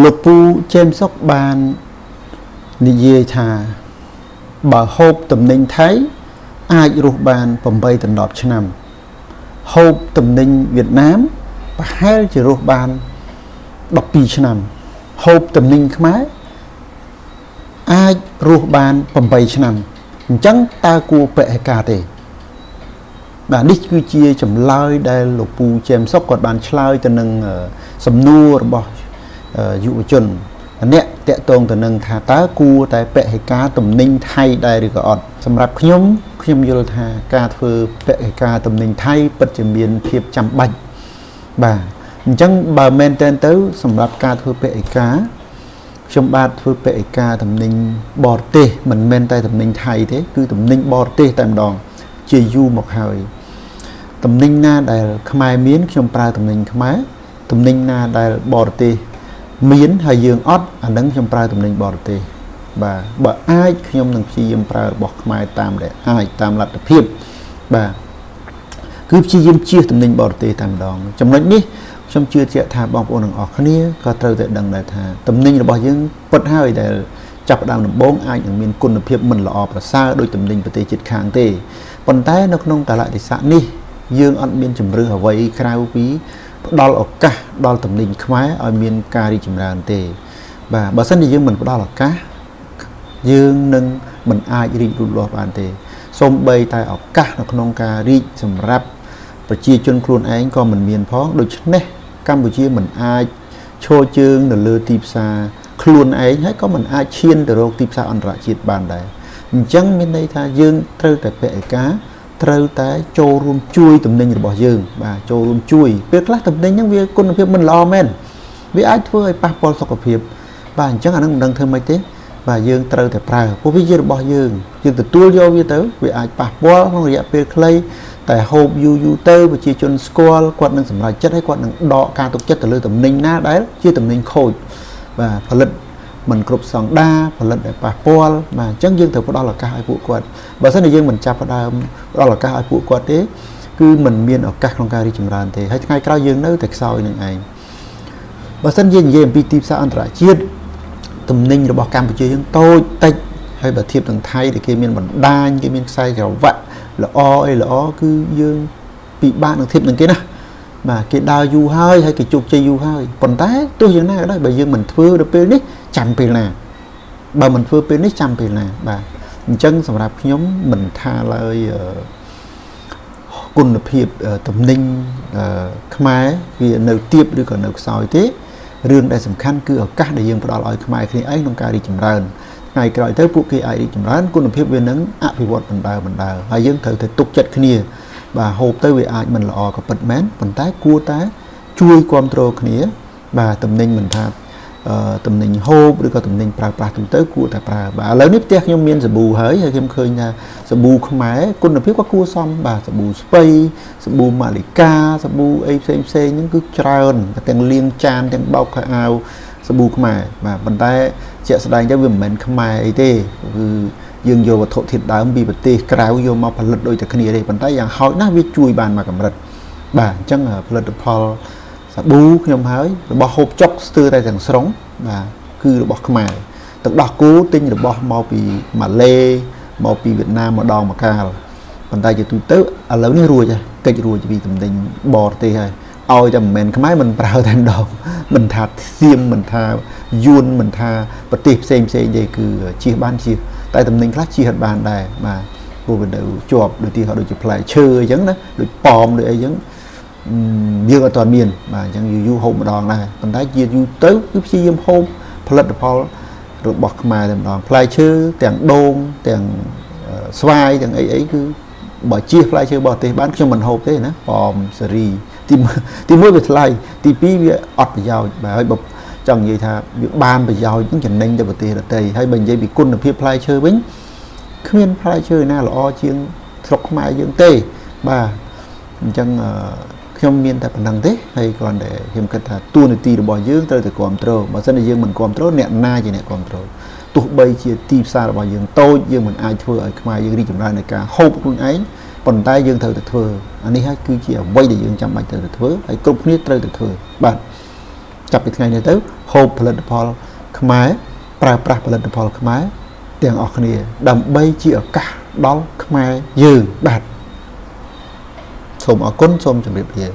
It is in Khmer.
លោកពូចេមសុកបាននិយាយថាបើហូបតំណែងថៃអាចរស់បាន8ដល់10ឆ្នាំហូបតំណែងវៀតណាមប្រហែលជារស់បាន12ឆ្នាំហូបតំណែងខ្មែរអាចរស់បាន8ឆ្នាំអញ្ចឹងតើគួរពហិការទេបាទនេះគឺជាចម្លើយដែលលោកពូចេមសុកគាត់បានឆ្លើយទៅនឹងសំណួររបស់យុវជនអ្នកតាក់ទងទៅនឹងថាតើគួរតែពហិការតំណែងថៃដែរឬក៏អត់សម្រាប់ខ្ញុំយល់ថាការធ្វើពហិការតំណែងថៃពិតជាមានភាពចាំបាច់បាទអញ្ចឹងបើមែនតើទៅសម្រាប់ការធ្វើពហិការខ្ញុំបាទធ្វើពហិការតំណែងបរទេសមិនមែនតែតំណែងថៃទេគឺតំណែងបរទេសតែម្ដងជាយូរមកហើយតំណែងណាដែលខ្មែរមានខ្ញុំប្រើតំណែងខ្មែរតំណែងណាដែលបរទេសមានហើយយើងអត់អានឹងខ្ញុំប្រើតំណែងបរទេសបាទបើអាចខ្ញុំនឹងព្យាយាមប្រើរបស់ខ្មែរតាមដែលអាចតាមលទ្ធភាពបាទគឺព្យាយាមជៀសតំណែងបរទេសតែម្ដងចំណុចនេះខ្ញុំជឿជាក់ថាបងប្អូនទាំងអស់គ្នាក៏ត្រូវតែដឹងដែរថាតំណែងរបស់យើងពិតហើយដែលចាប់ផ្ដើមដំបូងអាចនឹងមានគុណភាពមិនល្អប្រសើរដោយតំណែងប្រទេសជិតខាងទេប៉ុន្តែនៅក្នុងកាលៈទេសៈនេះយើងអត់មានជំរឿសអ្វីក្រៅពីផ្ដល់ឱកាសដល់តំណែងខ្មែរឲ្យមានការរីកចម្រើនទេបាទបើសិនជាយើងមិនផ្ដល់ឱកាសយើងនឹងមិនអាចរីកលូតលាស់បានទេសូម្បីតែឱកាសនៅក្នុងការរីកសម្រាប់ប្រជាជនខ្លួនឯងក៏មិនមានផងដូច្នេះកម្ពុជាមិនអាចឈរជើងនៅលើទីផ្សារខ្លួនឯងហើយក៏មិនអាចឈានទៅរកទីផ្សារអន្តរជាតិបានដែរអញ្ចឹងមានន័យថាយើងត្រូវតែពហិការត្រូវតែចូលរួមជួយតំណែងរបស់យើងបាទចូលរួមជួយពេលខ្លះតំណែងហ្នឹងវាគុណភាពមិនល្អមែនវាអាចធ្វើឲ្យប៉ះពាល់សុខភាពបាទអញ្ចឹងអានឹងមិនដឹងធ្វើម៉េចទេបាទយើងត្រូវតែប្រើព្រោះវាជារបស់យើងទទួលយកវាទៅវាអាចប៉ះពាល់ក្នុងរយៈពេលខ្លីតែហូបយូរទៅប្រជាជនស្គាល់គាត់នឹងសម្រេចចិត្តហើយគាត់នឹងដកការទុកចិត្តទៅលើតំណែងណាដែលជាតំណែងខូចបាទផលិតមិនគ្រប់ស្តង់ដារផលិតដែលប៉ះពាល់បាទអញ្ចឹងយើងត្រូវផ្ដល់ឱកាសឲ្យពួកគាត់បើមិនយើងមិនចាប់ផ្ដើមផ្ដល់ឱកាសឲ្យពួកគាត់ទេគឺមិនមានឱកាសក្នុងការរីកចម្រើនទេហើយថ្ងៃក្រោយយើងនៅតែខ្សោយនឹងឯងបើមិនយើងនិយាយអំពីទីផ្សារអន្តរជាតិតំណែងរបស់កម្ពុជាយើងតូចតិចហើយបើធៀបនឹងថៃដែលគេមានបណ្ដាញគេមានខ្សែក្រវ៉ាក់ល្អអីល្អគឺយើងពិបាកនឹងធៀបនឹងគេណាបាទគេដើរយូរហើយគេជោគជ័យយូរហើយប៉ុន្តែទោះយ៉ាងណាក៏ដោយបើយើងមិនធ្វើដល់ពេលនេះចាំពេលណាបើមិនធ្វើពេលនេះចាំពេលណាបាទអញ្ចឹងសម្រាប់ខ្ញុំមិនថាឡើយគុណភាពតំណែងខ្មែរវានៅទាបឬក៏នៅខ្សោយទេរឿងដែលសំខាន់គឺឱកាសដែលយើងផ្ដល់ឲ្យខ្មែរគ្នាឯងក្នុងការរីកចម្រើនថ្ងៃក្រោយទៅពួកគេអាចរីកចម្រើនគុណភាពវានឹងអភិវឌ្ឍបណ្ដើរហើយយើងត្រូវតែទុកចិត្តគ្នាបាទហូបទៅវាអាចមិនល្អក៏ពិតមែនប៉ុន្តែគួរតែជួយគ្រប់គ្រងគ្នាបាទតំណែងមិនថាតំណែងហូបឬក៏តំណែងប្រើប្រាស់ទូទៅគួរតែប្រើបាទឥឡូវនេះផ្ទះខ្ញុំមានសាប៊ូហើយខ្ញុំឃើញថាសាប៊ូខ្មែរគុណភាពក៏គួរសមបាទសាប៊ូស្ពៃសាប៊ូម៉ាលីកាសាប៊ូអីផ្សេងហ្នឹងគឺច្រើនទាំងលាងចានទាំងបោកខោអាវសាប៊ូខ្មែរបាទប៉ុន្តែជាក់ស្ដែងទៅវាមិនមែនខ្មែរអីទេគឺយើងយកវត្ថុធាតុដើមពីប្រទេសក្រៅយកមកផលិតដូចតែគ្នាទេប៉ុន្តែយ៉ាងហោចណាស់វាជួយបានមកកម្រិតបាទអញ្ចឹងផលិតផលសាប៊ូខ្ញុំហើយរបស់ហូបចុកស្ទើរតែទាំងស្រុងបាទគឺរបស់ខ្មែរទឹកដោះគោទិញរបស់មកពីម៉ាឡេមកពីវៀតណាមម្ដងម្កាលប៉ុន្តែជាទូទៅឥឡូវនេះរួចហើយកិច្ចរួចពីតំណែងបរទេសហើយឲ្យតែមិនមែនខ្មែរមិនប្រើតែម្ដងមិនថាសៀមមិនថាយួនមិនថាប្រទេសផ្សេងទេគឺជៀសបានជៀសតែតំណែងខ្លះជៀសអត់បានដែរបាទព្រោះវានៅជាប់ដូចជាផ្លែឈើអញ្ចឹងណាដូចប៉មដូចអីអញ្ចឹងយើងអត់ទាន់មានបាទអញ្ចឹងយូរហូបម្ដងដែរប៉ុន្តែជាយូរទៅគឺព្យាយាមហូបផលិតផលរបស់ខ្មែរតែម្ដងផ្លែឈើទាំងដូងទាំងស្វាយទាំងអីគឺបើជៀសផ្លែឈើបរទេសបានខ្ញុំមិនហូបទេណាប៉មសេរីទី1វាថ្លៃទី2វាអត់ប្រយោជន៍បាទហើយបើចង់និយាយថាវាបានប្រយោជន៍ចំណេញទៅប្រទេសដទៃហើយបើនិយាយពីគុណភាពផ្លែឈើវិញគ្មានផ្លែឈើណាល្អជាងស្រុកខ្មែរយើងទេបាទអញ្ចឹងខ្ញុំមានតែប៉ុណ្្នឹងទេហើយគ្រាន់តែខ្ញុំគិតថាតួនាទីរបស់យើងត្រូវតែគ្រប់គ្រងបើមិនយើងមិនគ្រប់គ្រងអ្នកណាជាអ្នកគ្រប់គ្រងទោះបីជាទីផ្សាររបស់យើងតូចយើងមិនអាចធ្វើឲ្យខ្មែរយើងរីកចម្រើនในការហូបខ្លួនឯងប៉ុន្តែយើងត្រូវតែធ្វើអានេះហើយគឺជាអ្វីដែលយើងចាំបាច់ត្រូវតែធ្វើហើយគ្រប់គ្នាត្រូវតែធ្វើបាទ ចាប់ពីថ្ងៃនេះទៅហូបផលិតផលខ្មែរប្រើប្រាស់ផលិតផលខ្មែរទាំងអស់គ្នាដើម្បីជាឱកាសដល់ខ្មែរយើងបាទសូមអរគុណសូមជម្រាបលា